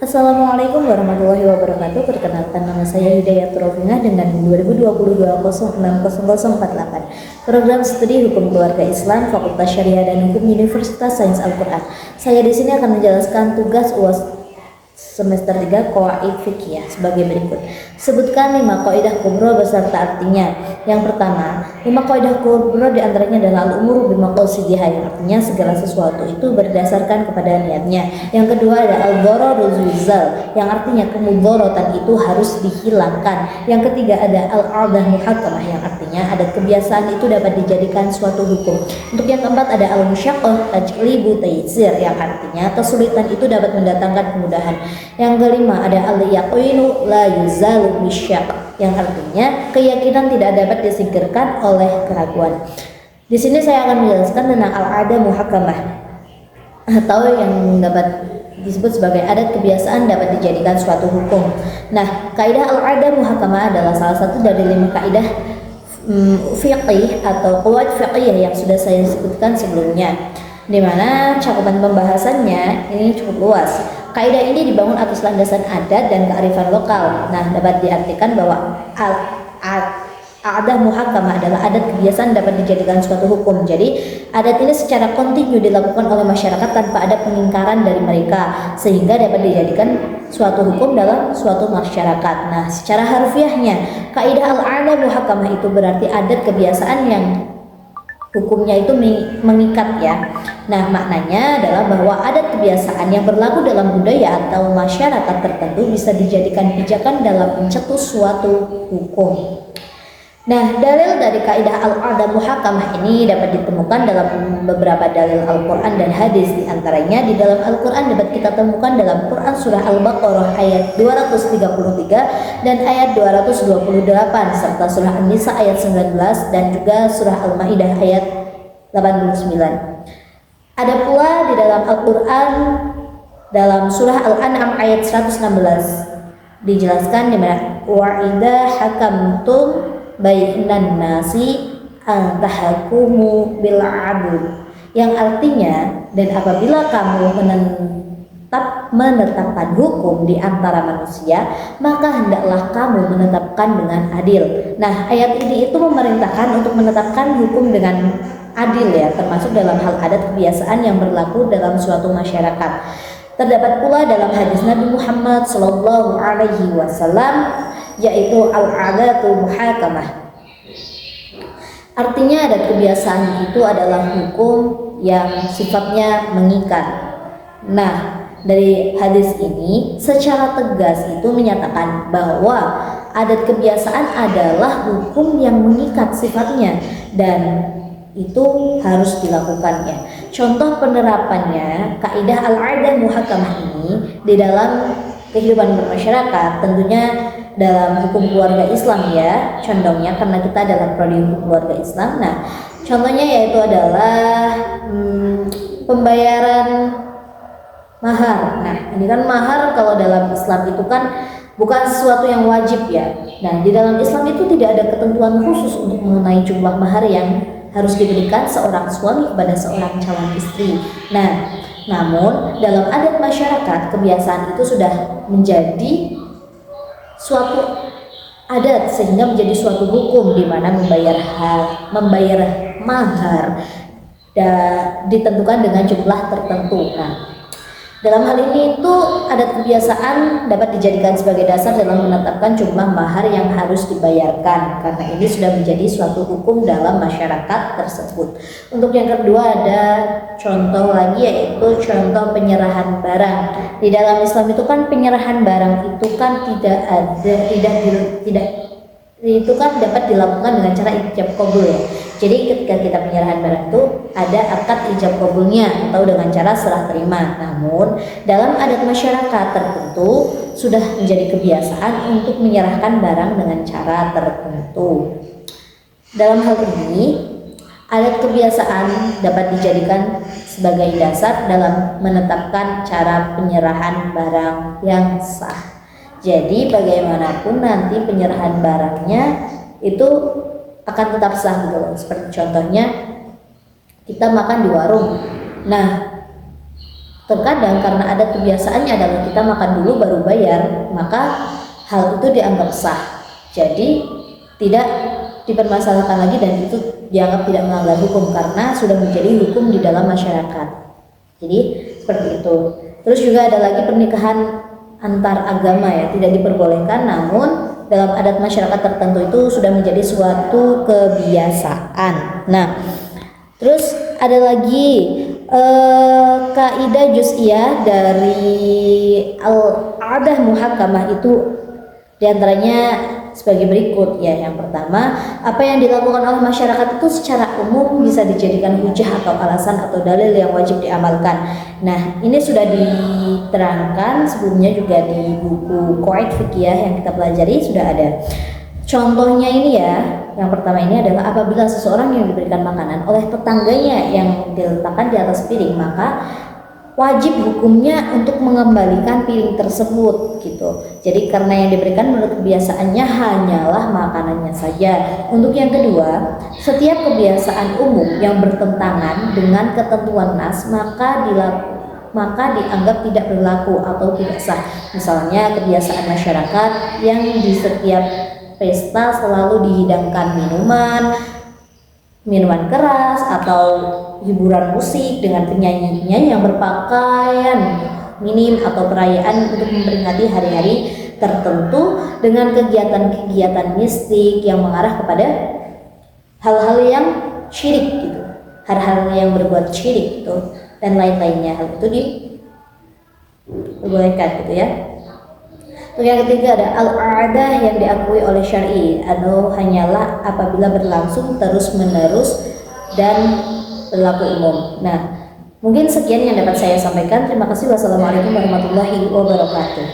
Assalamualaikum warahmatullahi wabarakatuh. Perkenalkan, nama saya Hidayatul Rofinah dengan 2022-060048. Program Studi Hukum Keluarga Islam Fakultas Syariah dan Hukum Universitas Sains Al-Quran. Saya di sini akan menjelaskan tugas UAS semester 3 Qawaid Fiqhiyah sebagai berikut. Sebutkan 5 kaidah kubro beserta artinya. Yang pertama, 5 kaidah kubro diantaranya adalah al-umuru bimaqasidiha, yang artinya segala sesuatu itu berdasarkan kepada niatnya. Yang kedua ada al-dararu yuzal, yang artinya kemudaratan itu harus dihilangkan. Yang ketiga ada al-'adah muhakkamah, yang artinya adat kebiasaan itu dapat dijadikan suatu hukum. Untuk yang keempat ada al-musyaqqah tajlibu taysir, yang artinya kesulitan itu dapat mendatangkan kemudahan. Yang kelima ada al-yaqinu la yuzalu bisyaq, yang artinya keyakinan tidak dapat disingkirkan oleh keraguan. Di sini saya akan menjelaskan tentang al-'adah muhakkamah atau yang dapat disebut sebagai adat kebiasaan dapat dijadikan suatu hukum. Nah, kaidah al-'adah muhakkamah adalah salah satu dari 5 kaidah fiqih atau qawaid fiqhiyah yang sudah saya sebutkan sebelumnya, di mana cakupan pembahasannya ini cukup luas. Kaidah ini dibangun atas landasan adat dan kearifan lokal. Nah, dapat diartikan bahwa adat muhakkamah adalah adat kebiasaan dapat dijadikan suatu hukum. Jadi, adat ini secara kontinu dilakukan oleh masyarakat tanpa ada pengingkaran dari mereka, sehingga dapat dijadikan suatu hukum dalam suatu masyarakat. Nah, secara harfiahnya, kaidah al-'adah muhakkamah itu berarti adat kebiasaan yang hukumnya itu mengikat ya. Nah, maknanya adalah bahwa adat kebiasaan yang berlaku dalam budaya atau masyarakat tertentu bisa dijadikan pijakan dalam mencetus suatu hukum. Nah, dalil dari kaidah al-'adah muhakkamah ini dapat ditemukan dalam beberapa dalil Al-Quran dan hadis. Di antaranya di dalam Al-Quran dapat kita temukan dalam Quran surah Al-Baqarah ayat 233 dan ayat 228, serta surah An-Nisa ayat 19 dan juga surah Al-Maidah ayat 89. Ada pula di dalam Al-Quran dalam surah Al-An'am ayat 116 dijelaskan di mana wa idza hakamtum bainan nasi antahkumu bil 'adl, yang artinya dan apabila kamu menetapkan hukum di antara manusia, maka hendaklah kamu menetapkan dengan adil. Nah, ayat ini itu memerintahkan untuk menetapkan hukum dengan adil ya, termasuk dalam hal adat kebiasaan yang berlaku dalam suatu masyarakat. Terdapat pula dalam hadis Nabi Muhammad SAW, yaitu al-'adatu muhakkamah. Artinya adat kebiasaan itu adalah hukum yang sifatnya mengikat. Nah, dari hadis ini secara tegas itu menyatakan bahwa adat kebiasaan adalah hukum yang mengikat sifatnya dan itu harus dilakukannya. Contoh penerapannya kaidah al-'adah muhakkamah ini di dalam kehidupan bermasyarakat, tentunya dalam hukum keluarga Islam ya, contohnya karena kita adalah prodi hukum keluarga Islam. Nah, contohnya yaitu adalah pembayaran mahar. Nah, ini kan mahar kalau dalam Islam itu kan bukan sesuatu yang wajib ya. Nah, di dalam Islam itu tidak ada ketentuan khusus untuk mengenai jumlah mahar yang harus diberikan seorang suami kepada seorang calon istri. Nah, namun dalam adat masyarakat kebiasaan itu sudah menjadi suatu adat sehingga menjadi suatu hukum di mana membayar mahar ditentukan dengan jumlah tertentu. Nah, dalam hal ini itu adat kebiasaan dapat dijadikan sebagai dasar dalam menetapkan jumlah mahar yang harus dibayarkan, karena ini sudah menjadi suatu hukum dalam masyarakat tersebut. Untuk yang kedua ada contoh lagi, yaitu contoh penyerahan barang. Di dalam Islam itu kan penyerahan barang itu kan itu kan dapat dilakukan dengan cara ijab qabul ya. Jadi ketika kita penyerahan barang itu ada akad ijab qabulnya atau dengan cara serah terima. Namun dalam adat masyarakat tertentu sudah menjadi kebiasaan untuk menyerahkan barang dengan cara tertentu. Dalam hal ini adat kebiasaan dapat dijadikan sebagai dasar dalam menetapkan cara penyerahan barang yang sah. Jadi bagaimanapun nanti penyerahan barangnya itu akan tetap sah gitu loh. Seperti contohnya kita makan di warung. Nah, terkadang karena ada kebiasaannya adalah kita makan dulu baru bayar, maka hal itu dianggap sah. Jadi tidak dipermasalahkan lagi dan itu dianggap tidak melanggar hukum karena sudah menjadi hukum di dalam masyarakat. Jadi seperti itu. Terus juga ada lagi pernikahan antar agama ya, tidak diperbolehkan, namun dalam adat masyarakat tertentu itu sudah menjadi suatu kebiasaan. Nah, terus ada lagi kaidah juz'iyah dari al-adah muhakkamah itu diantaranya sebagai berikut ya. Yang pertama, apa yang dilakukan oleh masyarakat itu secara umum bisa dijadikan hujah atau alasan atau dalil yang wajib diamalkan. Nah, ini sudah diterangkan sebelumnya juga di buku Qawaid Fiqhiyah yang kita pelajari, sudah ada. Contohnya ini ya, yang pertama ini adalah apabila seseorang yang diberikan makanan oleh tetangganya yang diletakkan di atas piring, maka wajib hukumnya untuk mengembalikan piring tersebut gitu. Jadi karena yang diberikan menurut kebiasaannya hanyalah makanannya saja. Untuk yang kedua, setiap kebiasaan umum yang bertentangan dengan ketentuan nas maka dianggap tidak berlaku atau tidak sah. Misalnya kebiasaan masyarakat yang di setiap pesta selalu dihidangkan minuman keras atau hiburan musik dengan penyanyi-penyanyi yang berpakaian minim atau perayaan untuk memperingati hari-hari tertentu dengan kegiatan-kegiatan mistik yang mengarah kepada hal-hal yang syirik gitu, hal-hal yang berbuat syirik gitu dan lain-lainnya. Hal itu diperbolehkan gitu ya. Untuk yang ketiga ada al-'adah yang diakui oleh syar'i, hanyalah apabila berlangsung terus-menerus dan berlaku umum. Nah, mungkin sekian yang dapat saya sampaikan. Terima kasih. Wassalamualaikum warahmatullahi wabarakatuh.